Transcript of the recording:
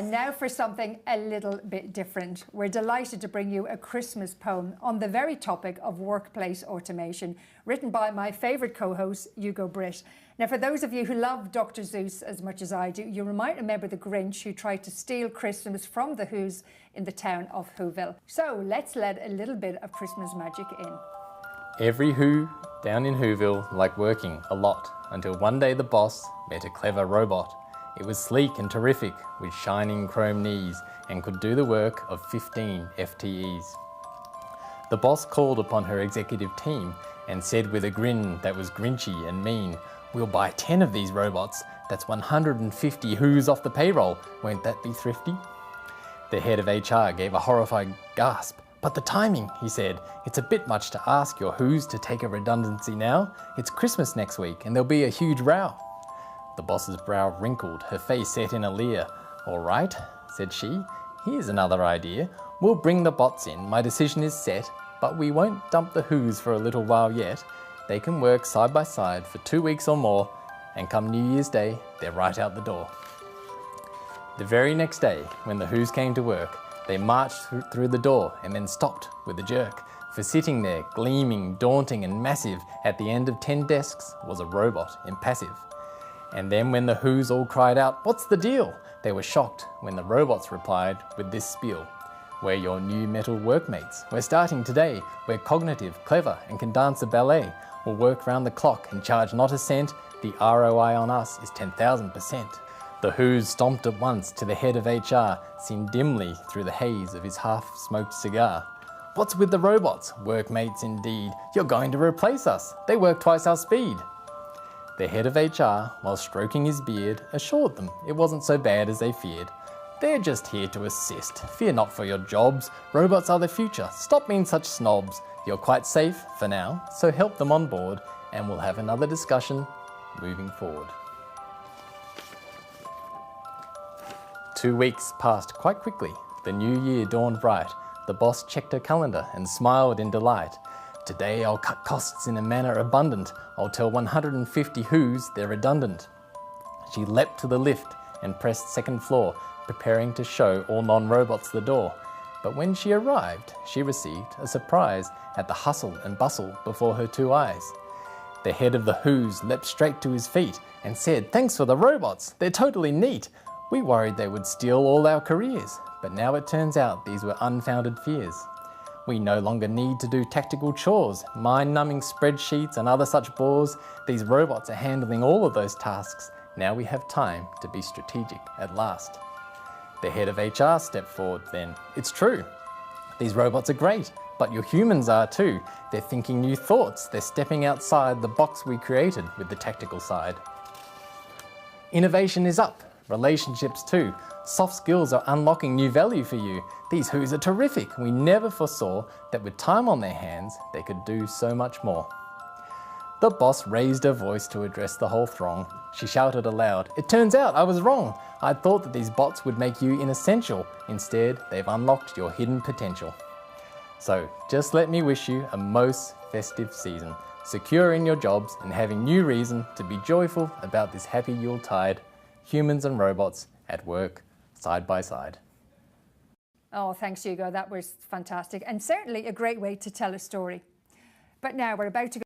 And now for something a little bit different. We're delighted to bring you a Christmas poem on the very topic of workplace automation, written by my favourite co-host, Hugo Britt. Now, for those of you who love Dr. Seuss as much as I do, you might remember the Grinch who tried to steal Christmas from the Who's in the town of Whoville. So let's let a little bit of Christmas magic in. Every Who down in Whoville liked working a lot, until one day the boss met a clever robot. It was sleek and terrific, with shining chrome knees, and could do the work of 15 FTEs. The boss called upon her executive team and said with a grin that was grinchy and mean, "We'll buy 10 of these robots. That's 150 Who's off the payroll. Won't that be thrifty?" The head of HR gave a horrified gasp. "But the timing," he said. "It's a bit much to ask your Who's to take a redundancy now. It's Christmas next week and there'll be a huge row." The boss's brow wrinkled, her face set in a leer. "All right," said she, "here's another idea. We'll bring the bots in, my decision is set, but we won't dump the Who's for a little while yet. They can work side by side for 2 weeks or more, and come New Year's Day, they're right out the door." The very next day, when the Who's came to work, they marched through the door and then stopped with a jerk, for sitting there, gleaming, daunting and massive, at the end of 10 desks was a robot, impassive. And then when the Who's all cried out, "What's the deal?" they were shocked when the robots replied with this spiel. "We're your new metal workmates. We're starting today. We're cognitive, clever and can dance a ballet. We'll work round the clock and charge not a cent. The ROI on us is 10,000%. The Who's stomped at once to the head of HR, seen dimly through the haze of his half-smoked cigar. "What's with the robots? Workmates indeed. You're going to replace us. They work twice our speed." The head of HR, while stroking his beard, assured them it wasn't so bad as they feared. "They're just here to assist. Fear not for your jobs. Robots are the future. Stop being such snobs. You're quite safe for now, so help them on board, and we'll have another discussion moving forward." 2 weeks passed quite quickly. The new year dawned bright. The boss checked her calendar and smiled in delight. "Today I'll cut costs in a manner abundant. I'll tell 150 Who's they're redundant." She leapt to the lift and pressed second floor, preparing to show all non-robots the door. But when she arrived, she received a surprise at the hustle and bustle before her two eyes. The head of the Who's leapt straight to his feet and said, "Thanks for the robots, they're totally neat. We worried they would steal all our careers, but now it turns out these were unfounded fears. We no longer need to do tactical chores, mind-numbing spreadsheets and other such bores. These robots are handling all of those tasks. Now we have time to be strategic at last." The head of HR stepped forward then. "It's true. These robots are great, but your humans are too. They're thinking new thoughts. They're stepping outside the box we created with the tactical side. Innovation is up. Relationships too. Soft skills are unlocking new value for you. These Who's are terrific. We never foresaw that with time on their hands, they could do so much more." The boss raised her voice to address the whole throng. She shouted aloud, "It turns out I was wrong. I thought that these bots would make you inessential. Instead, they've unlocked your hidden potential. So just let me wish you a most festive season, secure in your jobs and having new reason to be joyful about this happy Yuletide. Humans and robots at work, side by side." Oh, thanks, Hugo. That was fantastic, and certainly a great way to tell a story. But now we're about to go